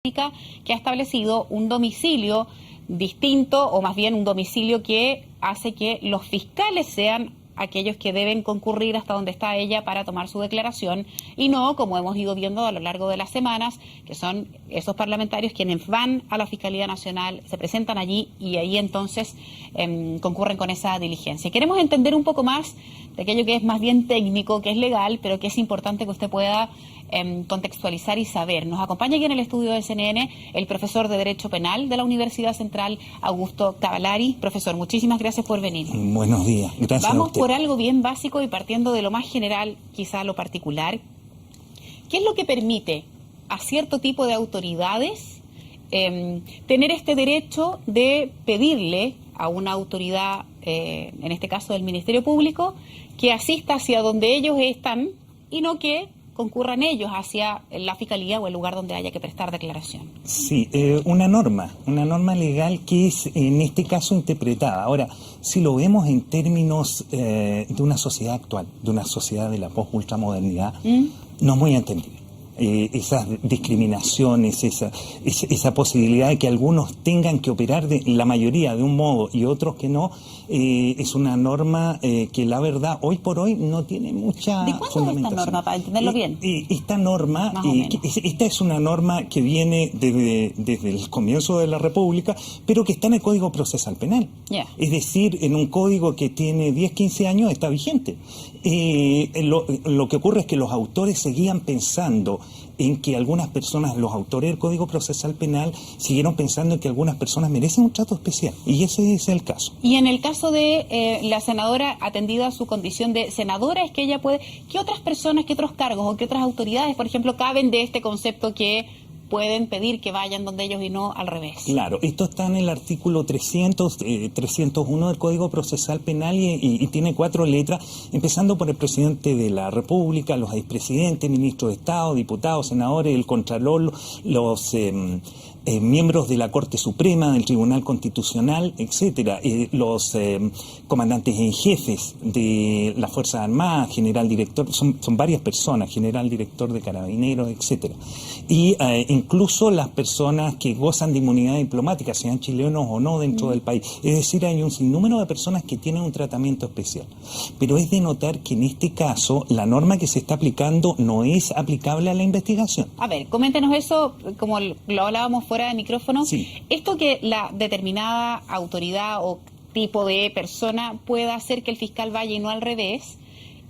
que ha establecido un domicilio distinto, o más bien un domicilio que hace que los fiscales sean aquellos que deben concurrir hasta donde está ella para tomar su declaración, y no, como hemos ido viendo a lo largo de las semanas, que son esos parlamentarios quienes van a la Fiscalía Nacional, se presentan allí y ahí entonces concurren con esa diligencia. Queremos entender un poco más de aquello que es más bien técnico, que es legal, pero que es importante que usted pueda contextualizar y saber. Nos acompaña aquí en el estudio de CNN el profesor de Derecho Penal de la Universidad Central, Augusto Cavallari. Profesor, muchísimas gracias por venir. Buenos días, gracias. Vamos a usted. por algo bien básico y partiendo de lo más general, quizá lo particular. ¿Qué es lo que permite a cierto tipo de autoridades tener este derecho de pedirle a una autoridad, en este caso del Ministerio Público, que asista hacia donde ellos están y no que concurran ellos hacia la Fiscalía o el lugar donde haya que prestar declaración? Sí, una norma legal que es en este caso interpretada. Ahora, si lo vemos en términos de una sociedad actual, de una sociedad de la post-ultramodernidad, no es muy entendible. Esas discriminaciones, esa posibilidad de que algunos tengan que operar la mayoría de un modo y otros que no, es una norma que la verdad hoy por hoy no tiene mucha fundamentación. ¿De cuándo es esta norma, para entenderlo bien? Esta norma, esta es una norma que viene desde el comienzo de la República, pero que está en el Código Procesal Penal. Yeah. Es decir, en un código que tiene 10, 15 años está vigente. Lo que ocurre es que los autores seguían pensando en que algunas personas, los autores del Código Procesal Penal, siguieron pensando en que algunas personas merecen un trato especial. Y ese es el caso. Y en el caso de la senadora, atendida a su condición de senadora, es que ella puede... ¿Qué otras personas, qué otros cargos o qué otras autoridades, por ejemplo, caben de este concepto que pueden pedir que vayan donde ellos y no al revés? Claro, esto está en el artículo 301 del Código Procesal Penal y tiene 4 letras, empezando por el presidente de la República, los expresidentes, ministros de Estado, diputados, senadores, el Contralor, los miembros de la Corte Suprema, del Tribunal Constitucional, etcétera, los comandantes en jefes de las Fuerzas Armadas, general director, son varias personas, general director de Carabineros, etcétera, y incluso las personas que gozan de inmunidad diplomática, sean chilenos o no dentro del país. Es decir, hay un sinnúmero de personas que tienen un tratamiento especial. Pero es de notar que en este caso la norma que se está aplicando no es aplicable a la investigación. A ver, coméntenos eso, como lo hablábamos fuera de micrófono. Sí. Esto que la determinada autoridad o tipo de persona pueda hacer que el fiscal vaya y no al revés,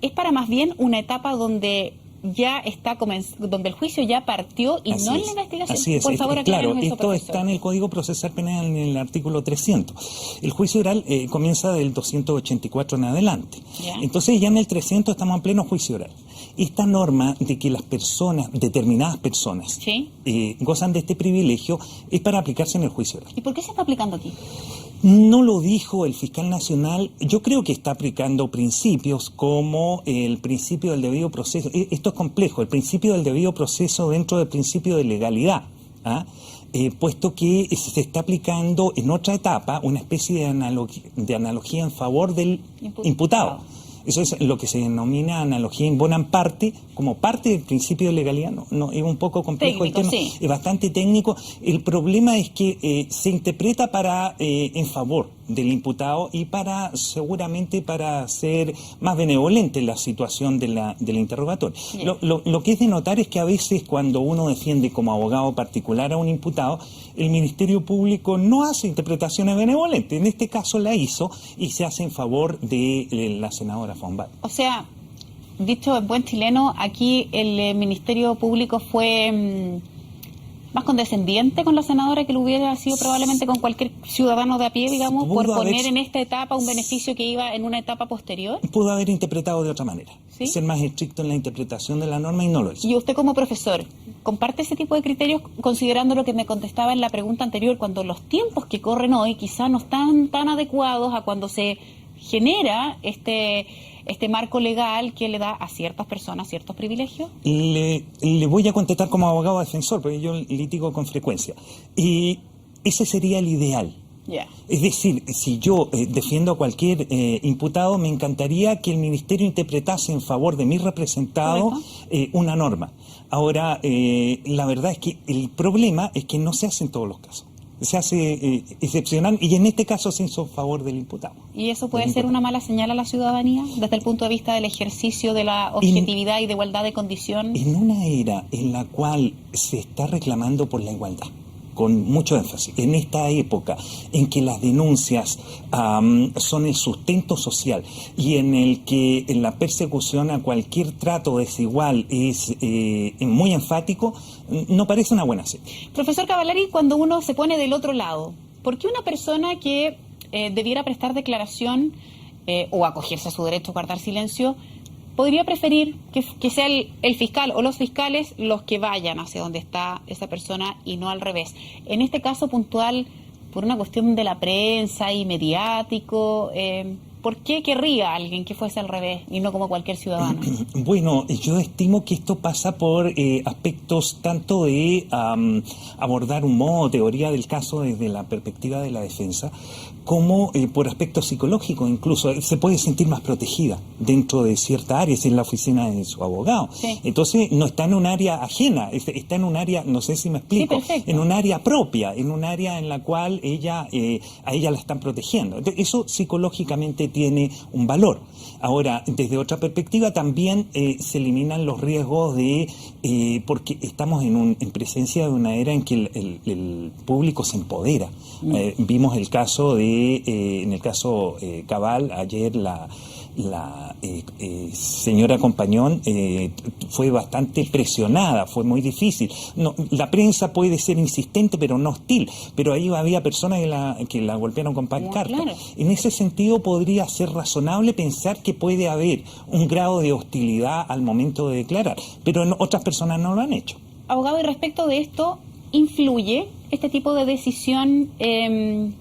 es para más bien una etapa donde ya está donde el juicio ya partió y así no es, en la investigación. Así es. Por favor, claro, eso, esto profesor. está en el Código Procesal Penal en el artículo 300. El juicio oral comienza del 284 en adelante. ¿Ya? Entonces ya en el 300 estamos en pleno juicio oral. Esta norma de que las personas, determinadas personas, ¿sí?, gozan de este privilegio es para aplicarse en el juicio oral. ¿Y por qué se está aplicando aquí? No lo dijo el fiscal nacional. Yo creo que está aplicando principios como el principio del debido proceso. Esto es complejo, el principio del debido proceso dentro del principio de legalidad, puesto que se está aplicando en otra etapa una especie de analogía en favor del imputado. Eso es lo que se denomina analogía in bonam parte, como parte del principio de legalidad. No, es un poco complejo técnico, el tema, sí. Es bastante técnico. El problema es que se interpreta en favor del imputado y seguramente para ser más benevolente la situación de la interrogatoria. Lo que es de notar es que a veces cuando uno defiende como abogado particular a un imputado, el Ministerio Público no hace interpretaciones benevolentes. En este caso la hizo y se hace en favor de la senadora Fombal. O sea, dicho en buen chileno, aquí el Ministerio Público fue más condescendiente con la senadora que lo hubiera sido probablemente con cualquier ciudadano de a pie, digamos, por poner en esta etapa un beneficio que iba en una etapa posterior. Pudo haber interpretado de otra manera, ¿sí?, ser más estricto en la interpretación de la norma y no lo hizo. Y usted como profesor, ¿comparte ese tipo de criterios considerando lo que me contestaba en la pregunta anterior, cuando los tiempos que corren hoy quizá no están tan adecuados a cuando se genera este marco legal que le da a ciertas personas ciertos privilegios? Le voy a contestar como abogado defensor, porque yo litigo con frecuencia. Y ese sería el ideal. Yeah. Es decir, si yo defiendo a cualquier imputado, me encantaría que el Ministerio interpretase en favor de mi representado una norma. Ahora, la verdad es que el problema es que no se hace en todos los casos. Se hace excepcional y en este caso se hizo a favor del imputado. ¿Y eso puede ser una mala señal a la ciudadanía desde el punto de vista del ejercicio de la objetividad y de igualdad de condición? En una era en la cual se está reclamando por la igualdad, con mucho énfasis, en esta época en que las denuncias son el sustento social y en el que la persecución a cualquier trato desigual es muy enfático, no parece una buena señal. Profesor Cavallari, cuando uno se pone del otro lado, ¿por qué una persona que debiera prestar declaración o acogerse a su derecho a guardar silencio podría preferir que sea el fiscal o los fiscales los que vayan hacia donde está esa persona y no al revés? En este caso puntual, por una cuestión de la prensa y mediático, ¿por qué querría alguien que fuese al revés y no como cualquier ciudadano? Bueno, yo estimo que esto pasa por aspectos tanto de abordar un modo, teoría del caso desde la perspectiva de la defensa, como por aspectos psicológicos. Incluso se puede sentir más protegida dentro de cierta área, es en la oficina de su abogado. Sí. Entonces no está en un área ajena, está en un área, no sé si me explico, Sí, en un área propia, en un área en la cual a ella la están protegiendo. Entonces, eso psicológicamente tiene un valor. Ahora, desde otra perspectiva también se eliminan los riesgos porque estamos en presencia de una era en que el público se empodera. Vimos el caso en el caso Cabal, ayer la señora Compañón fue bastante presionada, fue muy difícil. No, la prensa puede ser insistente pero no hostil, pero ahí había personas que la golpearon con pancartas. Claro. En ese sentido podría ser razonable pensar que puede haber un grado de hostilidad al momento de declarar, pero otras personas no lo han hecho. Abogado, y respecto de esto, ¿influye este tipo de decisión en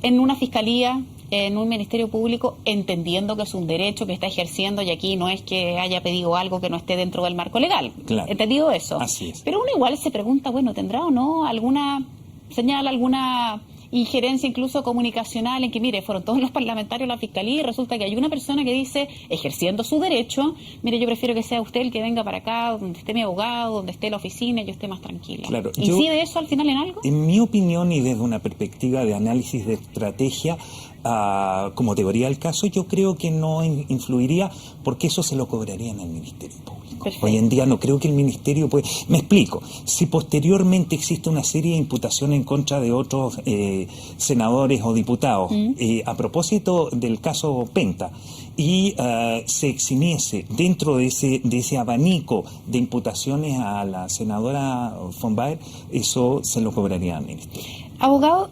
una fiscalía, en un ministerio público, entendiendo que es un derecho que está ejerciendo y aquí no es que haya pedido algo que no esté dentro del marco legal? Claro. ¿Entendido eso? Así es. Pero uno igual se pregunta, bueno, ¿tendrá o no alguna señal, alguna injerencia incluso comunicacional en que, mire, fueron todos los parlamentarios a la fiscalía y resulta que hay una persona que dice, ejerciendo su derecho, mire, yo prefiero que sea usted el que venga para acá, donde esté mi abogado, donde esté la oficina, yo esté más tranquila? Claro, ¿incide eso al final en algo? En mi opinión y desde una perspectiva de análisis de estrategia, como teoría del caso, yo creo que no influiría porque eso se lo cobrarían al Ministerio Público. Perfecto. Hoy en día no creo que el Ministerio puede... Me explico, si posteriormente existe una serie de imputaciones en contra de otros senadores o diputados, a propósito del caso Penta, y se eximiese dentro de ese abanico de imputaciones a la senadora von Baer, eso se lo cobraría al Ministerio. Abogado,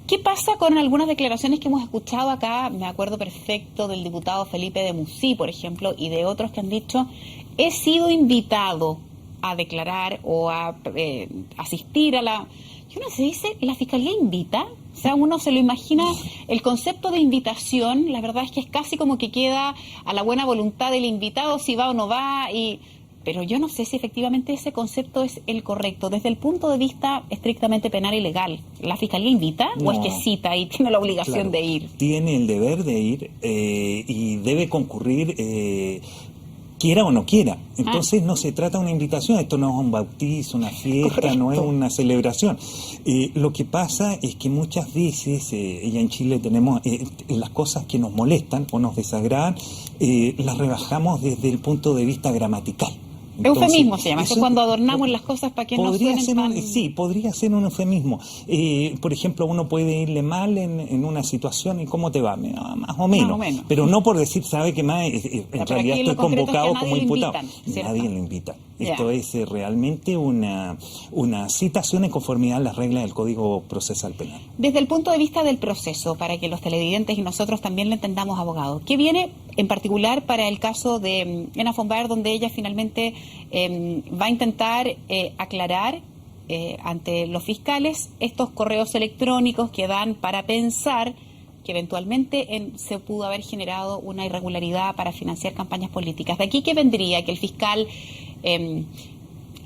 ¿qué pasa con algunas declaraciones que hemos escuchado acá? Me acuerdo perfecto del diputado Felipe de Musí, por ejemplo, y de otros que han dicho, he sido invitado a declarar o a asistir a la... Y uno se dice, ¿la Fiscalía invita? O sea, uno se lo imagina, el concepto de invitación, la verdad es que es casi como que queda a la buena voluntad del invitado si va o no va, pero yo no sé si efectivamente ese concepto es el correcto. Desde el punto de vista estrictamente penal y legal, ¿la Fiscalía invita o es que cita y tiene la obligación de ir? Tiene el deber de ir y debe concurrir quiera o no quiera. Entonces no se trata de una invitación, esto no es un bautizo, una fiesta, correcto, no es una celebración. Lo que pasa es que muchas veces, ella en Chile tenemos las cosas que nos molestan o nos desagradan, las rebajamos desde el punto de vista gramatical. Entonces, eufemismo se llama, eso es cuando adornamos las cosas para que no suenen tan... Sí, podría ser un eufemismo. Por ejemplo, uno puede irle mal en una situación y ¿cómo te va? Más o menos. Pero no por decir, ¿sabe qué más? En realidad estoy convocado como imputado. Nadie lo invita. Esto es realmente una citación en conformidad a las reglas del Código Procesal Penal. Desde el punto de vista del proceso, para que los televidentes y nosotros también lo entendamos, abogado, ¿qué viene en particular para el caso de Ena von Baer, donde ella finalmente va a intentar aclarar ante los fiscales estos correos electrónicos que dan para pensar que eventualmente se pudo haber generado una irregularidad para financiar campañas políticas? De aquí que vendría que el fiscal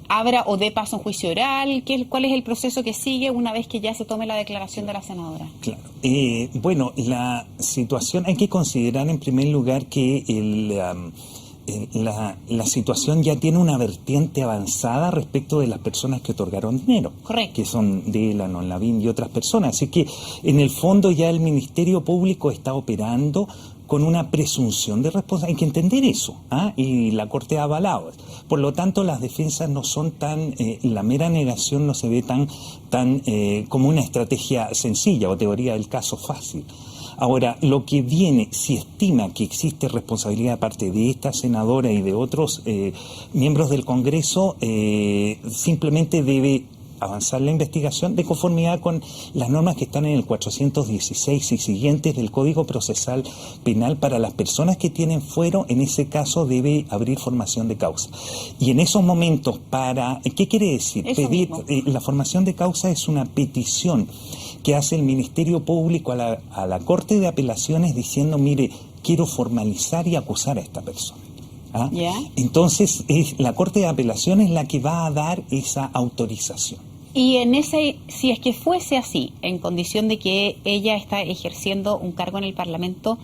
abra o dé paso a un juicio oral? ¿Cuál es el proceso que sigue una vez que ya se tome la declaración de la senadora? Claro. Bueno, la situación, hay que considerar en primer lugar que la situación ya tiene una vertiente avanzada respecto de las personas que otorgaron dinero. Correcto. Que son Delanon, Lavín y otras personas. Así que en el fondo ya el Ministerio Público está operando con una presunción de responsabilidad. Hay que entender eso, y la Corte ha avalado. Por lo tanto, las defensas no son la mera negación no se ve tan como una estrategia sencilla o teoría del caso fácil. Ahora, lo que viene, si estima que existe responsabilidad de parte de esta senadora y de otros miembros del Congreso, simplemente debe avanzar la investigación de conformidad con las normas que están en el 416 y siguientes del Código Procesal Penal. Para las personas que tienen fuero, en ese caso debe abrir formación de causa. Y en esos momentos, ¿qué quiere decir? Pedir la formación de causa es una petición que hace el Ministerio Público a la Corte de Apelaciones diciendo, mire, quiero formalizar y acusar a esta persona. ¿Ya? Entonces, la Corte de Apelaciones la que va a dar esa autorización. Y si es que fuese así, en condición de que ella está ejerciendo un cargo en el Parlamento,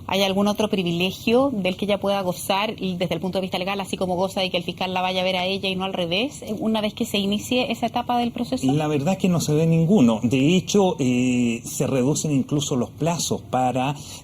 ¿hay algún otro privilegio del que ella pueda gozar desde el punto de vista legal, así como goza de que el fiscal la vaya a ver a ella y no al revés, una vez que se inicie esa etapa del proceso? La verdad es que no se ve ninguno. De hecho, se reducen incluso los plazos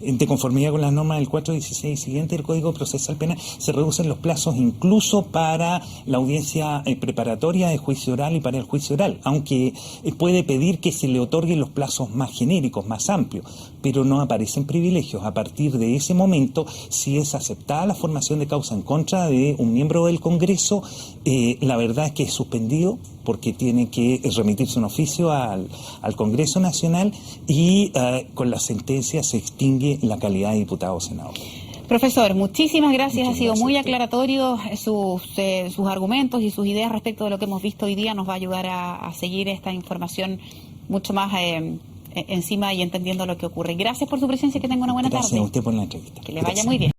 de conformidad con las normas del 416 siguiente del Código Procesal Penal, se reducen los plazos incluso para la audiencia preparatoria de juicio oral y para el juicio oral, aunque puede pedir que se le otorguen los plazos más genéricos, más amplios, pero no aparecen privilegios. A partir de ese momento, si es aceptada la formación de causa en contra de un miembro del Congreso, la verdad es que es suspendido porque tiene que remitirse un oficio al Congreso Nacional y con la sentencia se extingue la calidad de diputado o senador. Profesor, muchísimas gracias. Ha sido muy aclaratorio sus argumentos y sus ideas respecto de lo que hemos visto hoy día. Nos va a ayudar a seguir esta información mucho más encima y entendiendo lo que ocurre. Gracias por su presencia y que tenga una buena tarde. Gracias a usted por la entrevista. Que le vaya muy bien.